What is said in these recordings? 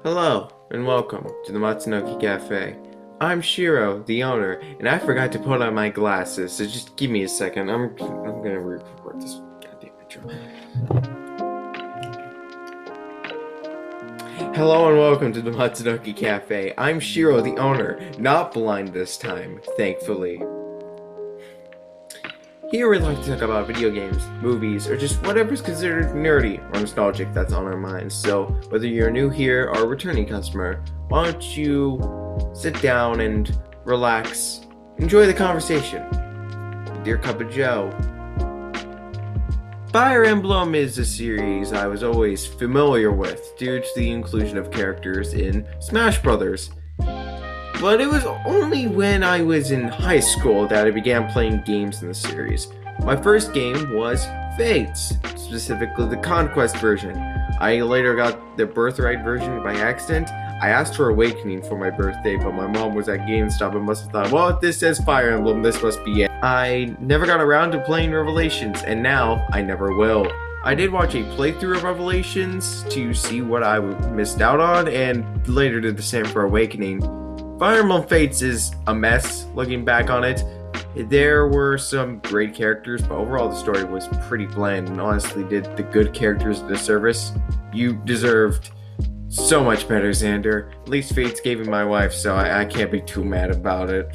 Hello, and welcome to the Matsunoki Cafe. I'm Shiro, the owner, and I forgot to put on my glasses, so just give me a second. I'm gonna record this goddamn intro. Hello and welcome to the Matsunoki Cafe. I'm Shiro, the owner, not blind this time, thankfully. Here we like to talk about video games, movies, or just whatever's considered nerdy or nostalgic that's on our minds. So whether you're new here or a returning customer, why don't you sit down and relax, enjoy the conversation with your cup of joe. Fire Emblem is a series I was always familiar with due to the inclusion of characters in Smash Bros. But it was only when I was in high school that I began playing games in the series. My first game was Fates, specifically the Conquest version. I later got the Birthright version by accident. I asked for Awakening for my birthday, but my mom was at GameStop and must have thought, well, if this says Fire Emblem, this must be it. I never got around to playing Revelations, and now I never will. I did watch a playthrough of Revelations to see what I missed out on, and later did the same for Awakening. Fire Emblem Fates is a mess, looking back on it. There were some great characters, but overall the story was pretty bland and honestly did the good characters a disservice. You deserved so much better, Xander. At least Fates gave me my wife, so I can't be too mad about it.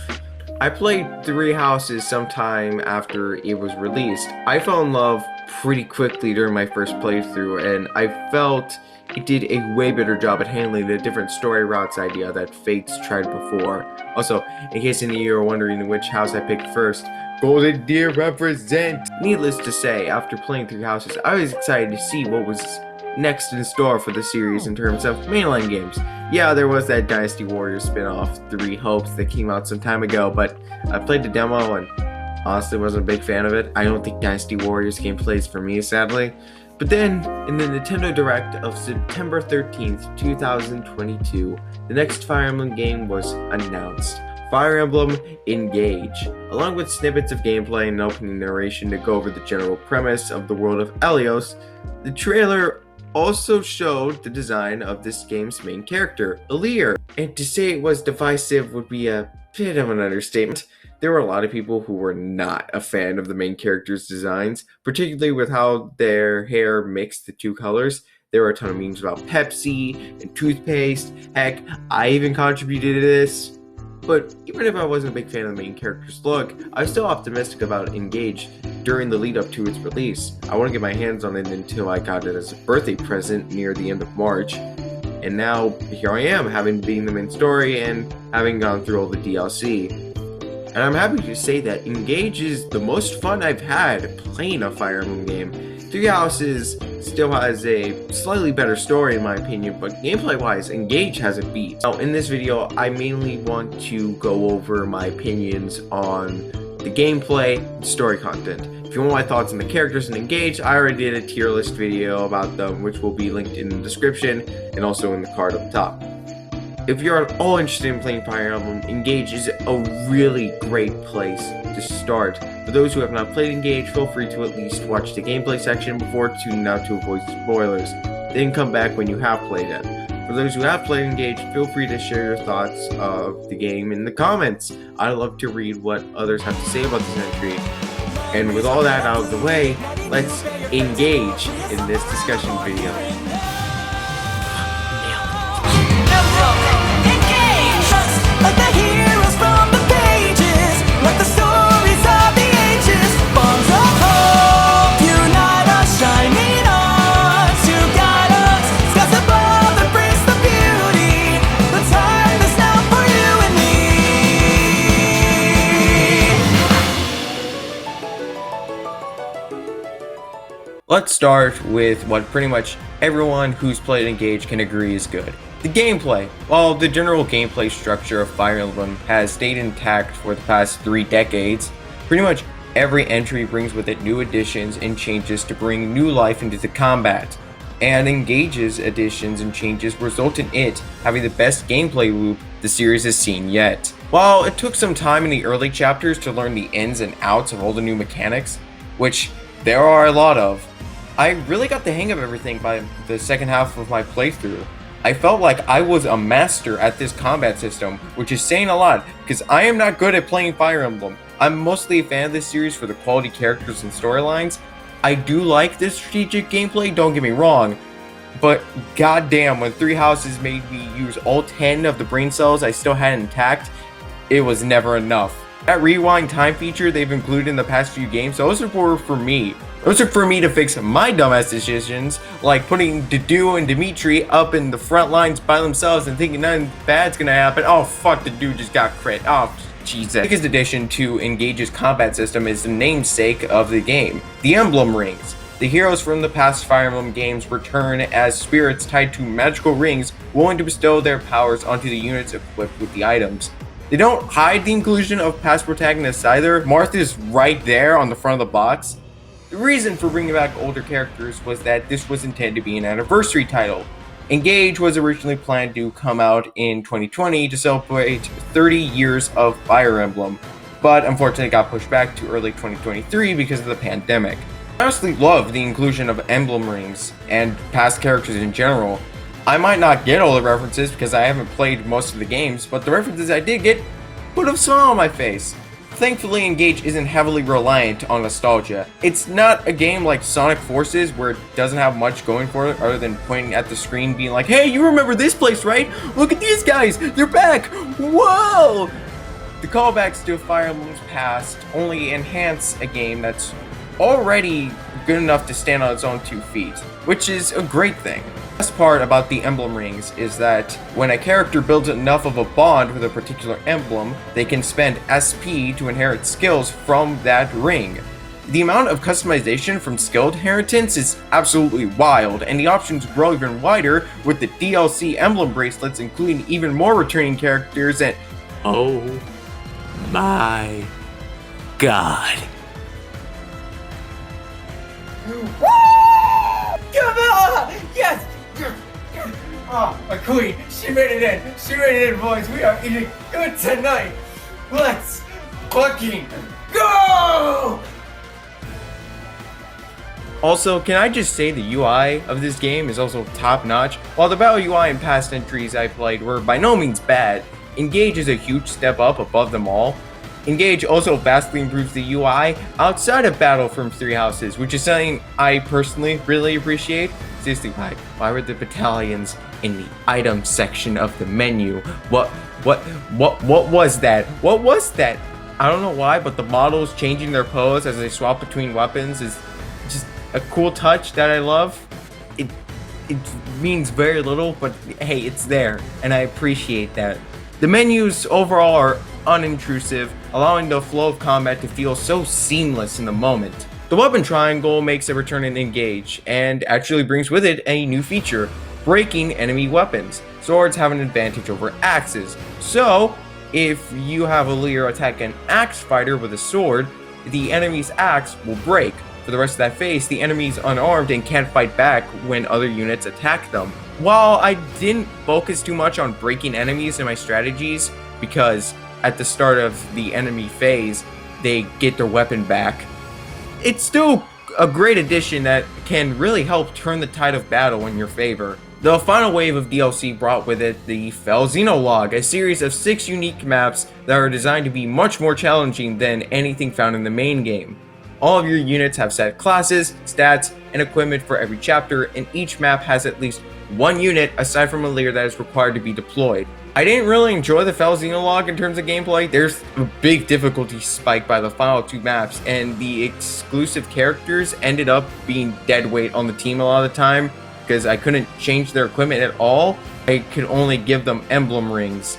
I played Three Houses sometime after it was released. I fell in love pretty quickly during my first playthrough, and I felt it did a way better job at handling the different story routes idea that Fates tried before. Also, in case any of you are wondering which house I picked first, Golden Deer represent! Needless to say, after playing Three Houses, I was excited to see what was next in store for the series in terms of mainline games. Yeah, there was that Dynasty Warriors spin-off, Three Hopes, that came out some time ago, but I played the demo and honestly wasn't a big fan of it. I don't think Dynasty Warriors gameplay is for me, sadly. But then, in the Nintendo Direct of September 13th, 2022, the next Fire Emblem game was announced. Fire Emblem Engage. Along with snippets of gameplay and opening narration to go over the general premise of the world of Elios, the trailer also showed the design of this game's main character, Alear. And to say it was divisive would be a bit of an understatement. There were a lot of people who were not a fan of the main character's designs, particularly with how their hair mixed the two colors. There were a ton of memes about Pepsi and toothpaste. Heck, I even contributed to this. But even if I wasn't a big fan of the main character's look, I was still optimistic about Engage during the lead up to its release. I want to get my hands on it until I got it as a birthday present near the end of March. And now, here I am, having beaten the main story and having gone through all the DLC. And I'm happy to say that Engage is the most fun I've had playing a Fire Emblem game. Three Houses still has a slightly better story in my opinion, but gameplay-wise, Engage has a beat. Now, in this video, I mainly want to go over my opinions on the gameplay and story content. If you want my thoughts on the characters in Engage, I already did a tier list video about them, which will be linked in the description and also in the card up top. If you're at all interested in playing Fire Emblem, Engage is a really great place to start. For those who have not played Engage, feel free to at least watch the gameplay section before tuning out to avoid spoilers. Then come back when you have played it. For those who have played Engage, feel free to share your thoughts of the game in the comments. I love to read what others have to say about this entry. And with all that out of the way, let's engage in this discussion video. Like the heroes from the pages, like the stories of the ages. Bombs of hope unite us, shining on to guide us. Skies above embrace the beauty. The time is now for you and me. Let's start with what pretty much everyone who's played Engage can agree is good. The gameplay. While the general gameplay structure of Fire Emblem has stayed intact for the past 3 decades, pretty much every entry brings with it new additions and changes to bring new life into the combat. And Engage's additions and changes result in it having the best gameplay loop the series has seen yet. While it took some time in the early chapters to learn the ins and outs of all the new mechanics, which there are a lot of, I really got the hang of everything by the second half of my playthrough. I felt like I was a master at this combat system, which is saying a lot, because I am not good at playing Fire Emblem. I'm mostly a fan of this series for the quality characters and storylines. I do like this strategic gameplay, don't get me wrong, but goddamn, when Three Houses made me use all 10 of the brain cells I still had intact, it was never enough. That rewind time feature they've included in the past few games, those are for me. Those are for me to fix my dumbass decisions, like putting Dedu and Dimitri up in the front lines by themselves and thinking nothing bad's gonna happen. Oh fuck, the dude just got crit. Oh Jesus. The biggest addition to Engage's combat system is the namesake of the game, the Emblem Rings. The heroes from the past Fire Emblem games return as spirits tied to magical rings willing to bestow their powers onto the units equipped with the items. They don't hide the inclusion of past protagonists either. Martha's right there on the front of the box. The reason for bringing back older characters was that this was intended to be an anniversary title. Engage was originally planned to come out in 2020 to celebrate 30 years of Fire Emblem, but unfortunately got pushed back to early 2023 because of the pandemic. I honestly love the inclusion of Emblem Rings and past characters in general. I might not get all the references because I haven't played most of the games, but the references I did get put a smile on my face. Thankfully, Engage isn't heavily reliant on nostalgia. It's not a game like Sonic Forces where it doesn't have much going for it other than pointing at the screen being like, hey, you remember this place, right? Look at these guys, they're back, whoa! The callbacks to Fire Emblem's past only enhance a game that's already good enough to stand on its own 2 feet, which is a great thing. The best part about the Emblem Rings is that when a character builds enough of a bond with a particular emblem, they can spend SP to inherit skills from that ring. The amount of customization from skill inheritance is absolutely wild, and the options grow even wider with the DLC emblem bracelets including even more returning characters and oh my god. Camilla! Yes! Oh, my queen, she made it in. She made it in, boys. We are eating good tonight. Let's fucking go! Also, can I just say the UI of this game is also top notch? While the battle UI in past entries I played were by no means bad, Engage is a huge step up above them all. Engage also vastly improves the UI outside of battle from Three Houses, which is something I personally really appreciate. Seriously, why were the battalions in the item section of the menu? What was that? What was that? I don't know why, but the models changing their pose as they swap between weapons is just a cool touch that I love. It means very little, but hey, it's there, and I appreciate that. The menus overall are unintrusive, allowing the flow of combat to feel so seamless in the moment. The weapon triangle makes a return in Engage, and actually brings with it a new feature, breaking enemy weapons. Swords have an advantage over axes, so if you have a leader attack an axe fighter with a sword, the enemy's axe will break. For the rest of that phase, the enemy's unarmed and can't fight back when other units attack them. While I didn't focus too much on breaking enemies in my strategies, because at the start of the enemy phase, they get their weapon back, it's still a great addition that can really help turn the tide of battle in your favor. The final wave of DLC brought with it the Fel Xenologue, a series of 6 unique maps that are designed to be much more challenging than anything found in the main game. All of your units have set classes, stats, and equipment for every chapter, and each map has at least one unit aside from a leader that is required to be deployed. I didn't really enjoy the Fel Xenologue in terms of gameplay. There's a big difficulty spike by the final 2 maps, and the exclusive characters ended up being dead weight on the team a lot of the time because I couldn't change their equipment at all. I could only give them emblem rings.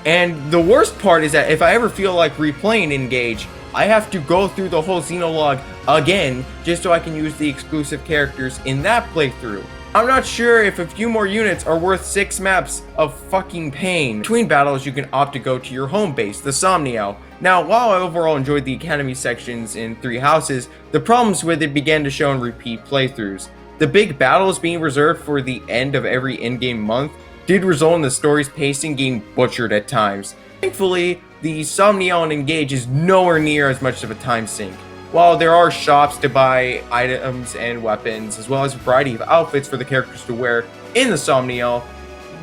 And the worst part is that if I ever feel like replaying Engage, I have to go through the whole Xenologue again just so I can use the exclusive characters in that playthrough. I'm not sure if a few more units are worth 6 maps of fucking pain. Between battles, you can opt to go to your home base, the Somniel. Now, while I overall enjoyed the Academy sections in Three Houses, the problems with it began to show in repeat playthroughs. The big battles being reserved for the end of every in-game month did result in the story's pacing getting butchered at times. Thankfully, the Somniel and Engage is nowhere near as much of a time sink. While there are shops to buy items and weapons, as well as a variety of outfits for the characters to wear in the Somniel,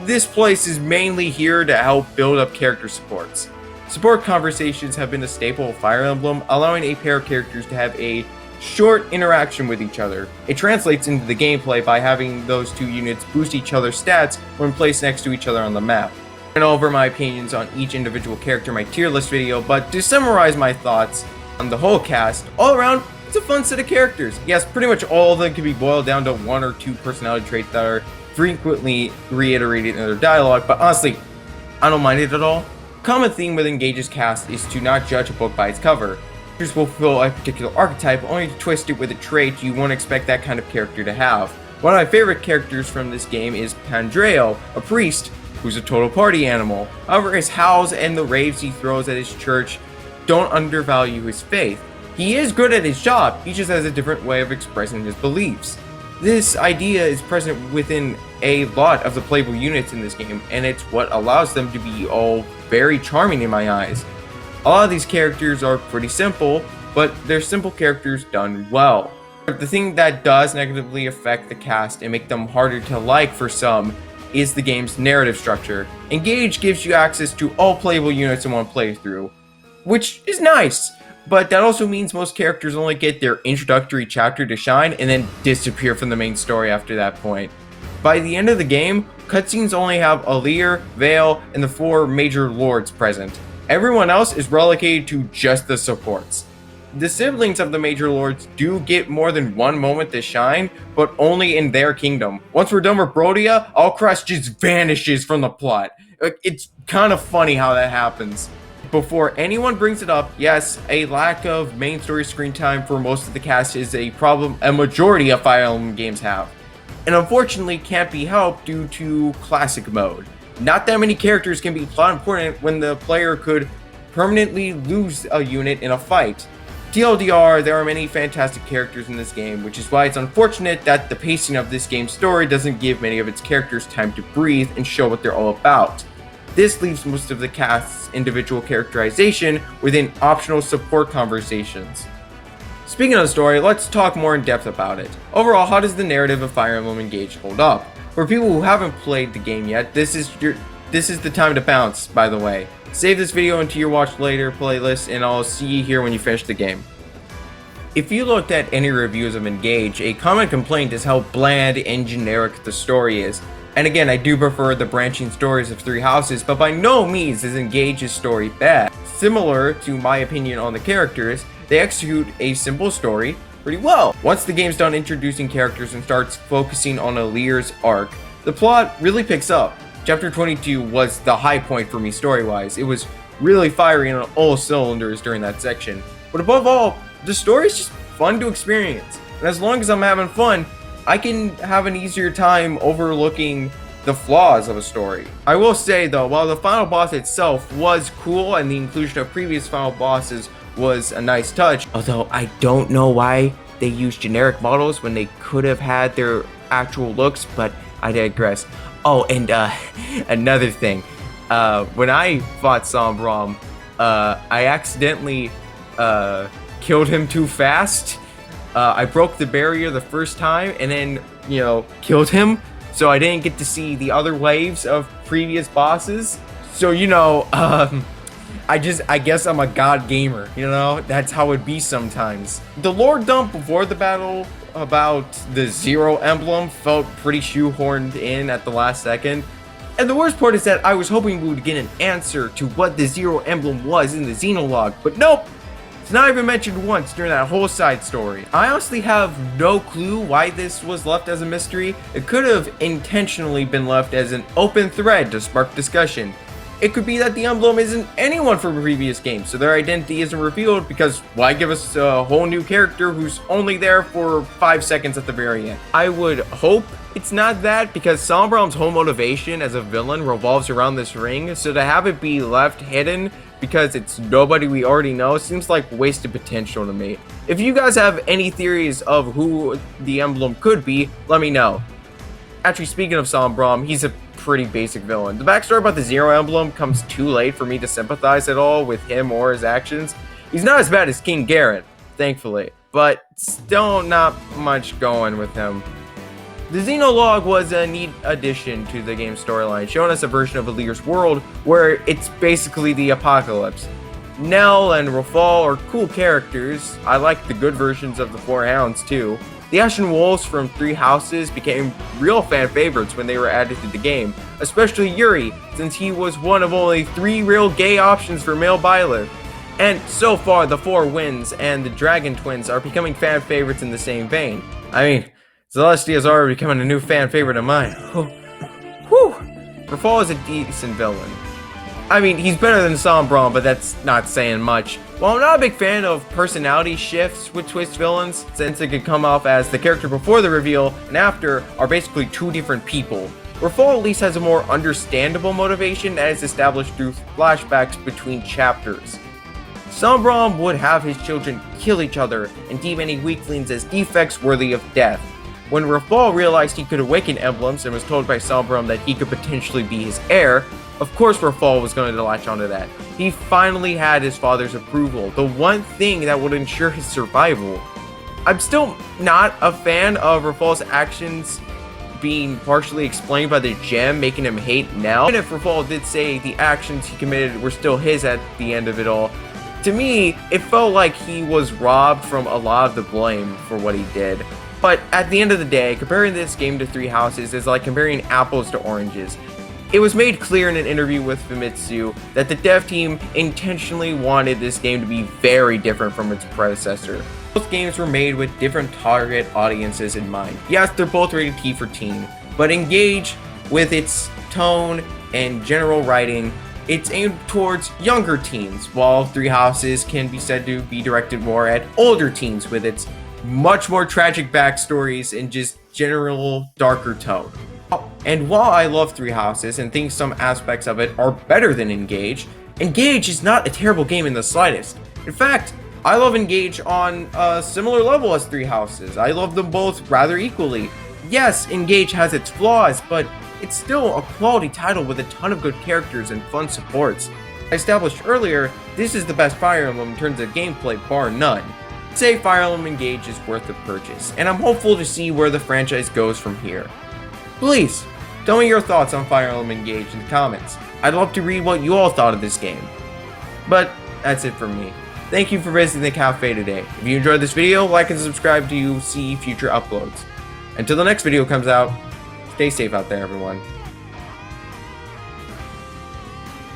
this place is mainly here to help build up character supports. Support conversations have been a staple of Fire Emblem, allowing a pair of characters to have a short interaction with each other. It translates into the gameplay by having those two units boost each other's stats when placed next to each other on the map. I went over my opinions on each individual character in my tier list video, but to summarize my thoughts on the whole cast, all around, it's a fun set of characters. Yes, pretty much all of them can be boiled down to one or two personality traits that are frequently reiterated in their dialogue, but honestly, I don't mind it at all. Common theme with Engage's cast is to not judge a book by its cover. Characters will fulfill a particular archetype only to twist it with a trait you won't expect that kind of character to have. One of my favorite characters from this game is Pandreo, a priest who's a total party animal. However, his howls and the raves he throws at his church don't undervalue his faith. He is good at his job, he just has a different way of expressing his beliefs. This idea is present within a lot of the playable units in this game, and it's what allows them to be all very charming in my eyes. A lot of these characters are pretty simple, but they're simple characters done well. The thing that does negatively affect the cast and make them harder to like for some is the game's narrative structure. Engage gives you access to all playable units in one playthrough, which is nice, but that also means most characters only get their introductory chapter to shine and then disappear from the main story after that point. By the end of the game, cutscenes only have Alir, Vale, and the 4 major lords present. Everyone else is relegated to just the supports. The siblings of the major lords do get more than one moment to shine, but only in their kingdom. Once we're done with Brodia, Allcrest just vanishes from the plot. It's kind of funny how that happens. Before anyone brings it up, yes, a lack of main story screen time for most of the cast is a problem a majority of Fire Emblem games have, and unfortunately can't be helped due to classic mode. Not that many characters can be plot important when the player could permanently lose a unit in a fight. TLDR, there are many fantastic characters in this game, which is why it's unfortunate that the pacing of this game's story doesn't give many of its characters time to breathe and show what they're all about. This leaves most of the cast's individual characterization within optional support conversations. Speaking of the story, let's talk more in depth about it. Overall, how does the narrative of Fire Emblem Engage hold up? For people who haven't played the game yet, this is the time to bounce, by the way. Save this video into your watch later playlist, and I'll see you here when you finish the game. If you looked at any reviews of Engage, a common complaint is how bland and generic the story is. And again, I do prefer the branching stories of Three Houses, but by no means is Engage's story bad. Similar to my opinion on the characters, they execute a simple story pretty well. Once the game's done introducing characters and starts focusing on Alir's arc, the plot really picks up. Chapter 22 was the high point for me story-wise. It was really firing on all cylinders during that section. But above all, the story is just fun to experience. And as long as I'm having fun, I can have an easier time overlooking the flaws of a story. I will say though, while the final boss itself was cool and the inclusion of previous final bosses was a nice touch, although I don't know why they used generic models when they could have had their actual looks, but I digress. Oh, and another thing, when I fought Sombrom, I accidentally killed him too fast. I broke the barrier the first time and then, killed him. So I didn't get to see the other waves of previous bosses. So, I guess I'm a god gamer, That's how it be sometimes. The lore dump before the battle about the Zero Emblem felt pretty shoehorned in at the last second. And the worst part is that I was hoping we would get an answer to what the Zero Emblem was in the Xenologue, but nope! It's not even mentioned once during that whole side story. I honestly have no clue why this was left as a mystery. It could have intentionally been left as an open thread to spark discussion. It could be that the emblem isn't anyone from previous games, so their identity isn't revealed, because why give us a whole new character who's only there for 5 seconds at the very end? I would hope it's not that, because Sombrom's whole motivation as a villain revolves around this ring, so to have it be left hidden because it's nobody we already know seems like wasted potential to me. If you guys have any theories of who the emblem could be, let me know. Actually, speaking of Sombrom, he's a pretty basic villain. The backstory about the Zero Emblem comes too late for me to sympathize at all with him or his actions. He's not as bad as King Garrett, thankfully, but still not much going with him. The Xenologue was a neat addition to the game's storyline, showing us a version of Alir's world where it's basically the apocalypse. Nell and Rafal are cool characters. I like the good versions of the Four Hounds too. The Ashen Wolves from Three Houses became real fan favorites when they were added to the game, especially Yuri, since he was one of only 3 real gay options for male Byleth. And so far, the Four Winds and the Dragon Twins are becoming fan favorites in the same vein. I mean, Celestia's already becoming a new fan favorite of mine. Whew. Rafal is a decent villain. I mean, he's better than Sombron, but that's not saying much. While I'm not a big fan of personality shifts with twist villains, since it could come off as the character before the reveal and after are basically 2 different people, Rafal at least has a more understandable motivation that is established through flashbacks between chapters. Sombron would have his children kill each other and deem any weaklings as defects worthy of death. When Rafal realized he could awaken emblems and was told by Sombron that he could potentially be his heir, of course Rafal was going to latch onto that. He finally had his father's approval, the one thing that would ensure his survival. I'm still not a fan of Rafal's actions being partially explained by the gem, making him hate Nell. Even if Rafal did say the actions he committed were still his at the end of it all, to me, it felt like he was robbed from a lot of the blame for what he did. But at the end of the day, comparing this game to Three Houses is like comparing apples to oranges. It was made clear in an interview with Famitsu that the dev team intentionally wanted this game to be very different from its predecessor. Both games were made with different target audiences in mind. Yes, they're both rated T for teen, but Engage, with its tone and general writing, it's aimed towards younger teens, while Three Houses can be said to be directed more at older teens with its much more tragic backstories and just general darker tone. And while I love Three Houses and think some aspects of it are better than Engage, Engage is not a terrible game in the slightest. In fact, I love Engage on a similar level as Three Houses. I love them both rather equally. Yes, Engage has its flaws, but it's still a quality title with a ton of good characters and fun supports. I established earlier, this is the best Fire Emblem in terms of gameplay, bar none. I'd say Fire Emblem Engage is worth the purchase, and I'm hopeful to see where the franchise goes from here. Please, tell me your thoughts on Fire Emblem Engage in the comments. I'd love to read what you all thought of this game. But that's it from me. Thank you for visiting the cafe today. If you enjoyed this video, like and subscribe to see future uploads. Until the next video comes out, stay safe out there, everyone.